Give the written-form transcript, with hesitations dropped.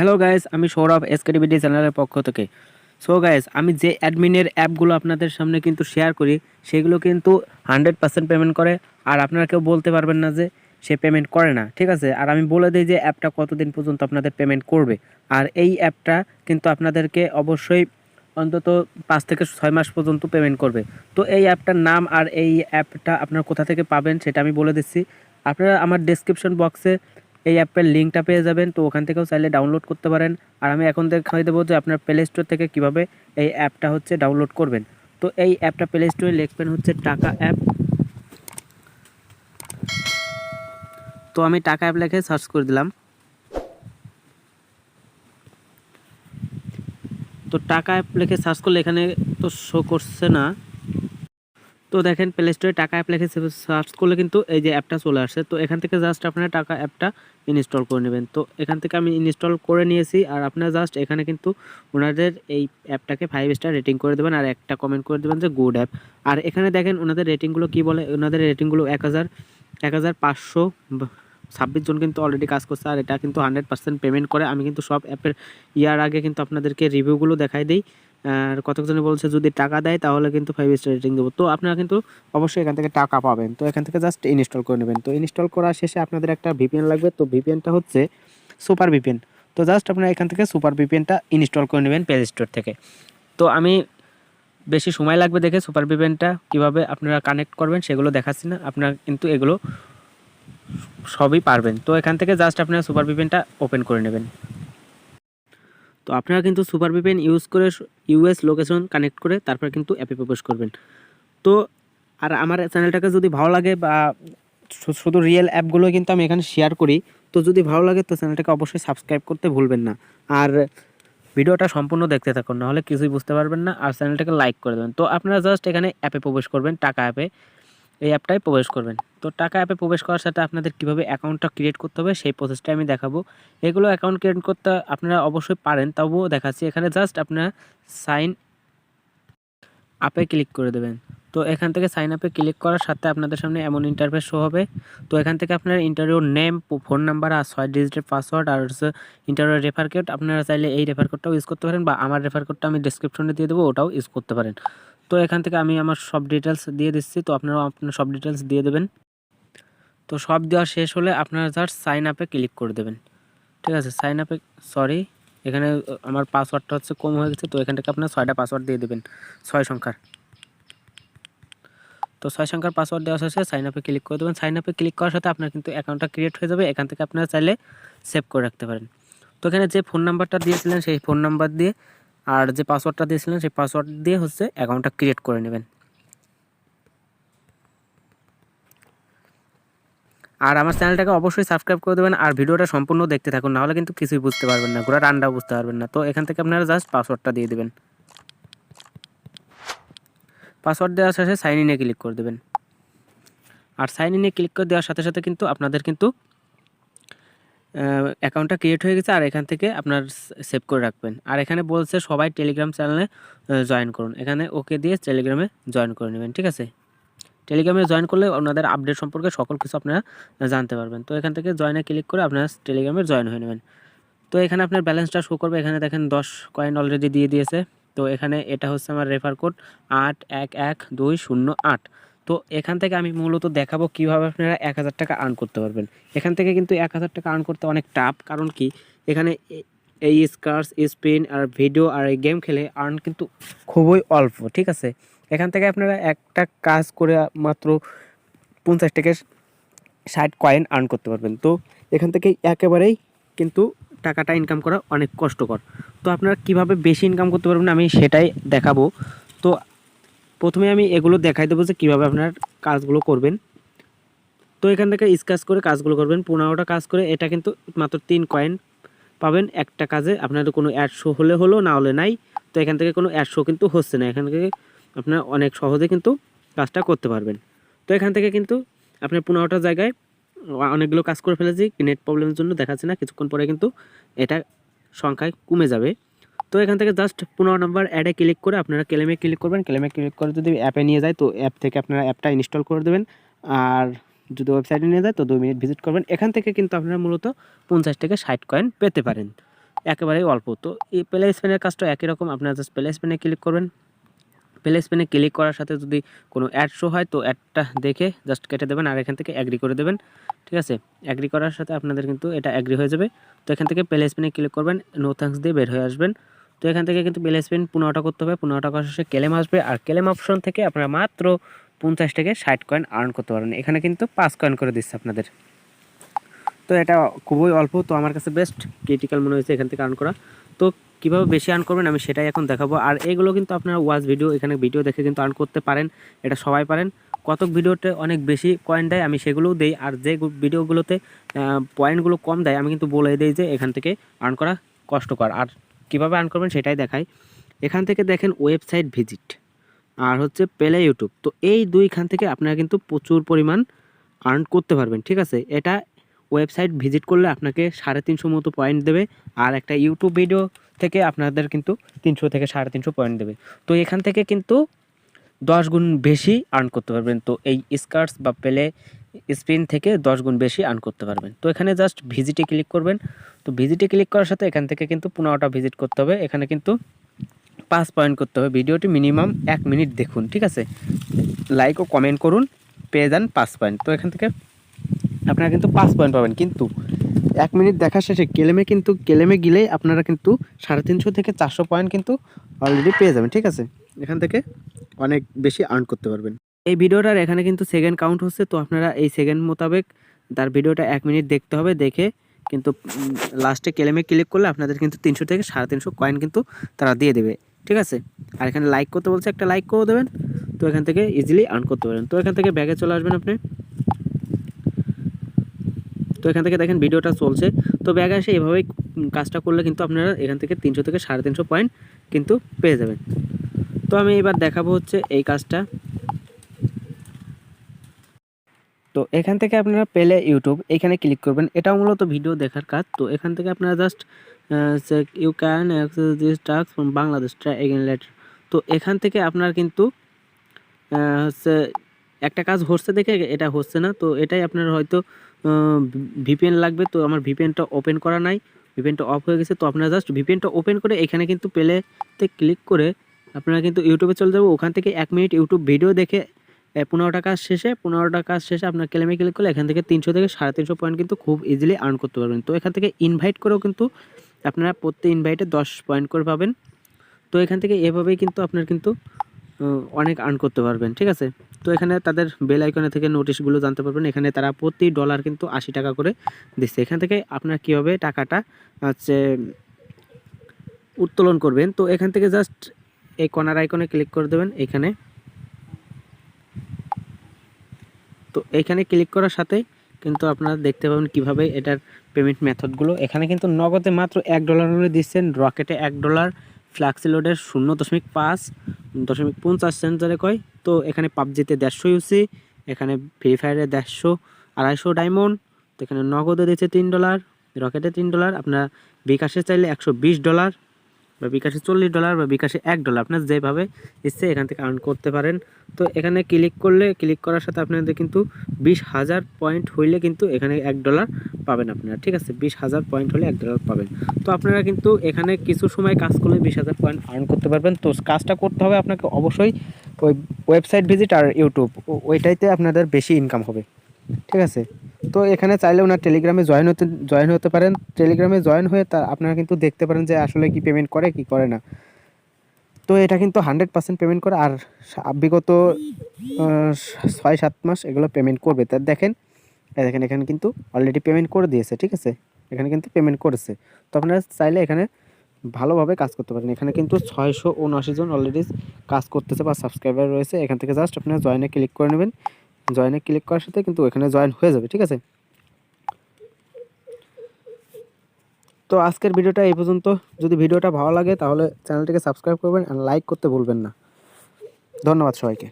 Hello guys, আমি Sourav SKTBD চ্যানেলের পক্ষ থেকে। সো গাইস, আমি যে অ্যাডমিনের অ্যাপগুলো আপনাদের সামনে কিন্তু শেয়ার করি সেগুলো কিন্তু 100% পেমেন্ট করে। আর আপনারা কেউ বলতে পারবেন না যে সে পেমেন্ট করে না, ঠিক আছে? আর আমি বলে দিই যে অ্যাপটা কতদিন পর্যন্ত আপনাদের পেমেন্ট করবে। আর এই অ্যাপটা কিন্তু আপনাদেরকে অবশ্যই অন্তত 5 থেকে 6 মাস পর্যন্ত পেমেন্ট করবে। তো এই অ্যাপটার নাম আর এই অ্যাপটা আপনারা কোথা থেকে পাবেন সেটা আমি বলে দিচ্ছি। আপনারা আমার ডেসক্রিপশন বক্সে এই অ্যাপের লিঙ্কটা পেয়ে যাবেন, তো ওখান থেকেও চাইলে ডাউনলোড করতে পারেন। আর আমি এখন দেখাই দেবো যে আপনার প্লে স্টোর থেকে কীভাবে এই অ্যাপটা ডাউনলোড করবেন। তো এই অ্যাপটা প্লে স্টোরে লিখবেন টাকা অ্যাপ। তো আমি টাকা অ্যাপ লিখে সার্চ করে দিলাম। তো টাকা অ্যাপ লিখে সার্চ করলে এখানে তো শো করছে না। তো দেখেন প্লে স্টোরে টাকা অ্যাপ লিখে সার্চ করলে কিন্তু এই যে অ্যাপটা চলে আসছে। তো এখান থেকে জাস্ট আপনারা টাকা অ্যাপটা ইনস্টল করে নেবেন। তো এখান থেকে আমি ইনস্টল করে নিয়েছি। আর আপনারা জাস্ট এখানে কিন্তু ওনাদের এই অ্যাপটাকে 5 স্টার রেটিং করে দেবেন আর একটা কমেন্ট করে দেবেন যে গুড অ্যাপ। আর এখানে দেখেন ওনাদের রেটিংগুলো কি বলে। ওনাদের রেটিংগুলো 1526 জন কিন্তু অলরেডি কাজ করছে। আর এটা কিন্তু 100% পেমেন্ট করে। আমি কিন্তু সব অ্যাপের ইয়ার আগে কিন্তু আপনাদেরকে রিভিউগুলো দেখাই দিই। আর কতজনে বলছে যদি টাকা দেয় তাহলে কিন্তু 5 স্টার রেটিং দেবো। তো আপনারা কিন্তু অবশ্যই এখান থেকে টাকা পাবেন। তো এখান থেকে জাস্ট ইনস্টল করে নেবেন। তো ইনস্টল করার শেষে আপনাদের একটা ভিপিএন লাগবে। তো ভিপিএনটা হচ্ছে সুপার ভিপিএন। তো জাস্ট আপনারা এখান থেকে সুপার ভিপিএনটা ইনস্টল করে নেবেন প্লে স্টোর থেকে। তো আমি বেশি সময় লাগবে দেখে সুপার ভিপিএনটা কীভাবে আপনারা কানেক্ট করবেন সেগুলো দেখাচ্ছি না, আপনারা কিন্তু এগুলো সবই পারবেন। তো এখান থেকে জাস্ট আপনারা সুপার ভিপিএনটা ওপেন করে নেবেন। তো আপনারা কিন্তু সুপার ভিপিএন ইউজ করে ইউএস লোকেশন কানেক্ট করে তারপর কিন্তু অ্যাপে প্রবেশ করবেন। তো আর আমার চ্যানেলটাকে যদি ভালো লাগে বা শুধু রিয়েল অ্যাপগুলো কিন্তু আমি এখানে শেয়ার করি, তো যদি ভালো লাগে তো চ্যানেলটাকে অবশ্যই সাবস্ক্রাইব করতে ভুলবেন না। আর ভিডিওটা সম্পূর্ণ দেখতে থাকুন, নাহলে কিছুই বুঝতে পারবেন না। আর চ্যানেলটাকে লাইক করে দেবেন। তো আপনারা জাস্ট এখানে অ্যাপে প্রবেশ করবেন, টাকা অ্যাপে, এই অ্যাপটায় প্রবেশ করবেন। তো টাকা অ্যাপে প্রবেশ করার সাথে আপনাদের কীভাবে অ্যাকাউন্টটা ক্রিয়েট করতে হবে সেই প্রসেসটা আমি দেখাবো। এগুলো অ্যাকাউন্ট ক্রিয়েট করতে আপনারা অবশ্যই পারেন, তবুও দেখাচ্ছি। এখানে জাস্ট আপনারা সাইন আপে ক্লিক করে দেবেন। তো এখান থেকে সাইন আপে ক্লিক করার সাথে আপনাদের সামনে এমন ইন্টারফেস শো হবে। তো এখান থেকে আপনার ইন্টারভিউর নেম, ফোন নাম্বার আর 6 ডিজিটের পাসওয়ার্ড আর ইন্টারভিউর রেফার কোড, আপনারা চাইলে এই রেফার কোডটাও ইউজ করতে পারেন বা আমার রেফার কোডটা আমি ডেসক্রিপশনে দিয়ে দেবো, ওটাও ইউজ করতে পারেন। তো এখান থেকে আমি আমার সব ডিটেলস দিয়ে দিচ্ছি। তো আপনারাও আপনার সব ডিটেলস দিয়ে দেবেন। তো সব দেওয়া শেষ হলে আপনারা জাস্ট সাইন আপে ক্লিক করে দেবেন, ঠিক আছে? সাইন আপে এখানে আমার পাসওয়ার্ডটা কম হয়ে গেছে। তো এখান থেকে আপনার 6টা পাসওয়ার্ড দিয়ে দেবেন, 6 সংখ্যার। তো 6 সংখ্যার পাসওয়ার্ড দেওয়া শেষে সাইন আপে ক্লিক করে দেবেন। সাইন আপে ক্লিক করার সাথে আপনার কিন্তু অ্যাকাউন্টটা ক্রিয়েট হয়ে যাবে। এখান থেকে আপনারা চাইলে সেভ করে রাখতে পারেন। তো এখানে যে ফোন নাম্বারটা দিয়েছিলেন সেই ফোন নাম্বার দিয়ে আর যে পাসওয়ার্ডটা দিয়েছিলেন সেই পাসওয়ার্ড দিয়ে অ্যাকাউন্টটা ক্রিয়েট করে নেবেন। আর আমার চ্যানেলটাকে অবশ্যই সাবস্ক্রাইব করে দেবেন আর ভিডিওটা সম্পূর্ণ দেখতে থাকুন, নাহলে কিন্তু কিছুই বুঝতে পারবেন না, ঘোড়া রান্নাও বুঝতে পারবেন না। তো এখান থেকে আপনারা জাস্ট পাসওয়ার্ডটা দিয়ে দেবেন। পাসওয়ার্ড দেওয়ার শেষে সাইন ইনে ক্লিক করে দেবেন। আর সাইন ইনে ক্লিক করে দেওয়ার সাথে সাথে কিন্তু আপনাদের কিন্তু অ্যাকাউন্টটা ক্রিয়েট হয়ে গেছে। আর এখান থেকে আপনার সেভ করে রাখবেন। আর এখানে বলছে সবাই টেলিগ্রাম চ্যানেলে জয়েন করুন, এখানে ওকে দিয়ে টেলিগ্রামে জয়েন করে নেবেন, ঠিক আছে? টেলিগ্রামে জয়েন করলে ওনাদের আপডেট সম্পর্কে সকল কিছু আপনারা জানতে পারবেন। তো এখান থেকে জয়েনে ক্লিক করে আপনারা টেলিগ্রামে জয়েন হয়ে নেবেন। তো এখানে আপনার ব্যালেন্সটা শো করবে। এখানে দেখেন 10 কয়েন অলরেডি দিয়ে দিয়েছে। তো এখানে এটা আমার রেফার কোড 811208। তো এখান থেকে আমি মূলত দেখাবো কীভাবে আপনারা 1000 টাকা আর্ন করতে পারবেন। এখান থেকে কিন্তু 1000 টাকা আর্ন করতে অনেক টাফ, কারণ কি এখানে এই স্কার্স, স্পিন আর ভিডিও আর এই গেম খেলে আর্ন কিন্তু খুবই অল্প, ঠিক আছে? এখান থেকে আপনারা একটা কাজ করে মাত্র 50 থেকে 60 কয়েন আর্ন করতে পারবেন। তো এখান থেকে একেবারেই কিন্তু টাকাটা ইনকাম করা অনেক কষ্টকর। তো আপনারা কিভাবে বেশি ইনকাম করতে পারবেন আমি সেটাই দেখাবো। তো প্রথমে আমি এগুলো দেখাই দেবো যে কীভাবে আপনার কাজগুলো করবেন। তো এখান থেকে স্কেচ করে কাজগুলো করবেন। 15টা কাজ করে এটা কিন্তু মাত্র 3 কয়েন পাবেন একটা কাজে। আপনাদের কোনো অ্যাড শো হলে হলো, না হলে নাই। তো এখান থেকে কোনো অ্যাড শো কিন্তু হচ্ছে না। এখান থেকে আপনারা অনেক সহজে কিন্তু কাজটা করতে পারবেন। তো এখান থেকে কিন্তু আপনার 15টা জায়গায় অনেকগুলো কাজ করে ফেলেছি, নেট প্রবলেমের জন্য দেখাচ্ছে না। কিছুক্ষণ পরে কিন্তু এটা সংখ্যায় কমে যাবে। তো এখান থেকে জাস্ট 15 নম্বর অ্যাডে ক্লিক করে আপনারা ক্লেমে ক্লিক করবেন। ক্লেমে ক্লিক করে যদি অ্যাপে নিয়ে যায় তো অ্যাপ থেকে আপনারা অ্যাপটা ইনস্টল করে দেবেন। আর যদি ওয়েবসাইটে নিয়ে যায় তো 2 মিনিট ভিজিট করবেন। এখান থেকে কিন্তু আপনারা মূলত 50 থেকে 60 কয়েন পেতে পারেন। একেবারেই অল্প। তো এই প্লে স্পেনের কাজটা একই রকম, আপনারা জাস্ট প্লে স্পেনে ক্লিক করবেন। প্লে স্পেনে ক্লিক করার সাথে যদি কোনো অ্যাড শো হয় তো অ্যাডটা দেখে জাস্ট কেটে দেবেন আর এখান থেকে অ্যাগ্রি করে দেবেন, ঠিক আছে। অ্যাগ্রি করার সাথে আপনাদের কিন্তু এটা অ্যাগ্রি হয়ে যাবে। তো এখান থেকে প্লে স্পেনে ক্লিক করবেন, নো থ্যাঙ্কস দিয়ে বের হয়ে আসবেন। তো এখান থেকে কিন্তু প্লে স্পেন 15টা করতে হবে, 15টা করার শেষে ক্লেম আসবে, আর ক্লেম অপশন থেকে আপনারা মাত্র 50 থেকে 60 কয়েন আর্ন করতে পারবেন। এখানে কিন্তু 5 কয়েন করে দিচ্ছে আপনাদের, তো এটা খুবই অল্প। তো আমার কাছে বেস্ট ক্রিটিক্যাল মনে হয়েছে এখান থেকে আর্ন করা। তো কীভাবে বেশি আর্ন করবেন আমি সেটাই এখন দেখাবো। আর এগুলো কিন্তু আপনারা ওয়াচ ভিডিও, এখানে ভিডিও দেখে কিন্তু আর্ন করতে পারেন, এটা সবাই পারেন। কতক ভিডিওতে অনেক বেশি পয়েন্ট দেয় আমি সেগুলোও দেই, আর যে ভিডিওগুলোতে পয়েন্টগুলো কম দেয় আমি কিন্তু বলে দিই যে এখান থেকে আর্ন করা কষ্টকর। আর কীভাবে আর্ন করবেন সেটাই দেখাই। এখান থেকে দেখেন ওয়েবসাইট ভিজিট আর হচ্ছে প্লে ইউটিউব, তো এই দুইখান থেকে আপনারা কিন্তু প্রচুর পরিমাণ আর্ন করতে পারবেন, ঠিক আছে। এটা ওয়েবসাইট ভিজিট করলে আপনাকে 350 মতো পয়েন্ট দেবে, আর একটা ইউটিউব ভিডিও থেকে আপনাদের কিন্তু 300 থেকে 350 পয়েন্ট দেবে। তো এখান থেকে কিন্তু 10 গুণ বেশি আর্ন করতে পারবেন। তো এই স্কার্টস বা প্লে স্পিন থেকে 10 গুণ বেশি আর্ন করতে পারবেন। তো এখানে জাস্ট ভিজিটে ক্লিক করবেন। তো ভিজিটে ক্লিক করার সাথে এখান থেকে কিন্তু 15টা ভিজিট করতে হবে, এখানে কিন্তু 5 পয়েন্ট করতে হবে। ভিডিওটি মিনিমাম 1 মিনিট দেখুন, ঠিক আছে। লাইক ও কমেন্ট করুন, পেয়ে যান 5 পয়েন্ট। তো এখান থেকে আপনারা কিন্তু 5 পয়েন্ট পাবেন, কিন্তু 1 মিনিট দেখা শেষে ক্লেমে গেলেই আপনারা কিন্তু 350 থেকে 400 পয়েন্ট কিন্তু অলরেডি পেয়ে যাবেন, ঠিক আছে। এখান থেকে অনেক বেশি আর্ন করতে পারবেন। এই ভিডিওটার এখানে কিন্তু সেকেন্ড কাউন্ট হচ্ছে, তো আপনারা এই সেকেন্ড মোতাবেক তার ভিডিওটা 1 মিনিট দেখতে হবে, দেখে কিন্তু লাস্টে ক্লেমে ক্লিক করলে আপনাদের কিন্তু 300 থেকে 350 কয়েন কিন্তু তারা দিয়ে দেবে, ঠিক আছে। আর এখানে লাইক করতে বলছে, একটা লাইক করে দেবেন। তো এখান থেকে ইজিলি আর্ন করতে পারেন। তো এখান থেকে ব্যাগে চলে আসবেন আপনি। তো এখান থেকে দেখেন ভিডিওটা চলছে। তো ব্যাগে এসে এভাবেই কাজটা করলে কিন্তু আপনারা এখান থেকে 300 থেকে 350 পয়েন্ট কিন্তু পেয়ে যাবেন। তো আমি এবার দেখাবো হচ্ছে এই কাজটা। তো এখান থেকে আপনারা পেলে ইউটিউব এখানে ক্লিক করবেন, এটাও মূলত ভিডিও দেখার কাজ। তো এখান থেকে আপনারা just you can access this task from Bangladesh try again later. তো এখান থেকে আপনার কিন্তু হচ্ছে একটা কাজ হচ্ছে দেখে এটা হচ্ছে না, তো এটাই আপনার হয়তো ভিপিএন লাগবে। তো আমার ভিপিএনটা ওপেন করা নাই, ভিপিএনটা অফ হয়ে গেছে। তো আপনারা জাস্ট ভিপিএনটা ওপেন করে এখানে কিন্তু প্লেতে ক্লিক করে আপনারা কিন্তু ইউটিউবে চলে যাবো। ওখান থেকে 1 মিনিট ইউটিউব ভিডিও দেখে 15টা কাজ শেষে আপনার ক্লেমে ক্লিক করলে এখান থেকে 300 থেকে 350 পয়েন্ট কিন্তু খুব ইজিলি আর্ন করতে পারবেন। তো এখান থেকে ইনভাইট করেও কিন্তু আপনারা প্রত্যেক ইনভাইটে 10 পয়েন্ট করে পাবেন। তো এখান থেকে এভাবেই কিন্তু আপনার কিন্তু অনেক আর্ন করতে পারবেন, ঠিক আছে। তো এখানে তাদের বেল আইকনে থেকে নোটিশগুলো জানতে পারবেন। এখানে তারা প্রতি ডলার কিন্তু 80 টাকা করে দিচ্ছে। এখান থেকে আপনার কীভাবে টাকাটা হচ্ছে উত্তোলন করবেন, তো এখান থেকে জাস্ট এই কর্নার আইকনে ক্লিক করে দেবেন এখানে। তো এইখানে ক্লিক করার সাথে কিন্তু আপনারা দেখতে পাবেন কিভাবে এটার পেমেন্ট মেথডগুলো। এখানে কিন্তু নগদে মাত্র $1 করে দিচ্ছেন, রকেটে $1, ফ্ল্যাক্সি লোডের 0.5 সেন্ট যারে কয়। তো এখানে পাবজিতে 150 ইউসি, এখানে ফ্রি ফায়ারে 150, 250 ডায়মন্ড। তো এখানে নগদে দিচ্ছে $3, রকেটে $3। আপনার বিকাশে চাইলে $120 বা বিকাশে $40 বা বিকাশে $1, আপনার যেভাবে ইচ্ছে এখান থেকে আর্ন করতে পারেন। তো এখানে ক্লিক করার সাথে আপনাদের কিন্তু 20,000 পয়েন্ট হইলে কিন্তু এখানে $1 পাবেন আপনারা, ঠিক আছে। 20,000 পয়েন্ট হলে $1 পাবেন। তো আপনারা কিন্তু এখানে কিছু সময় কাজ করলে 20,000 পয়েন্ট আর্ন করতে পারবেন। তো কাজটা করতে হবে আপনাকে অবশ্যই ওই ওয়েবসাইট ভিজিট আর ইউটিউব, ওইটাইতে আপনাদের বেশি ইনকাম হবে, ঠিক আছে। তো এখানে চাইলে ওনার টেলিগ্রামে জয়েন হতে পারেন। টেলিগ্রামে জয়েন হয়ে তা আপনারা কিন্তু দেখতে পারেন যে আসলে কি পেমেন্ট করে কি করে না। তো এটা কিন্তু 100% পেমেন্ট করে, আর বিগত 6-7 মাস এগুলো পেমেন্ট করবে। তা দেখেন এখানে কিন্তু অলরেডি পেমেন্ট করে দিয়েছে, ঠিক আছে। এখানে কিন্তু পেমেন্ট করেছে। তো আপনারা চাইলে এখানে ভালোভাবে কাজ করতে পারেন। এখানে কিন্তু 679 জন অলরেডি কাজ করতেছে বা সাবস্ক্রাইবার রয়েছে। এখান থেকে জাস্ট আপনারা জয়েনে ক্লিক করে নেবেন। জয়েনে ক্লিক করার সাথে কিন্তু এখানে জয়েন হয়ে যাবে, ঠিক আছে। তো আজকের ভিডিওটা এই পর্যন্ত। যদি ভিডিওটা ভালো লাগে তাহলে চ্যানেলটিকে সাবস্ক্রাইব করবেন আর লাইক করতে ভুলবেন না। ধন্যবাদ সবাইকে।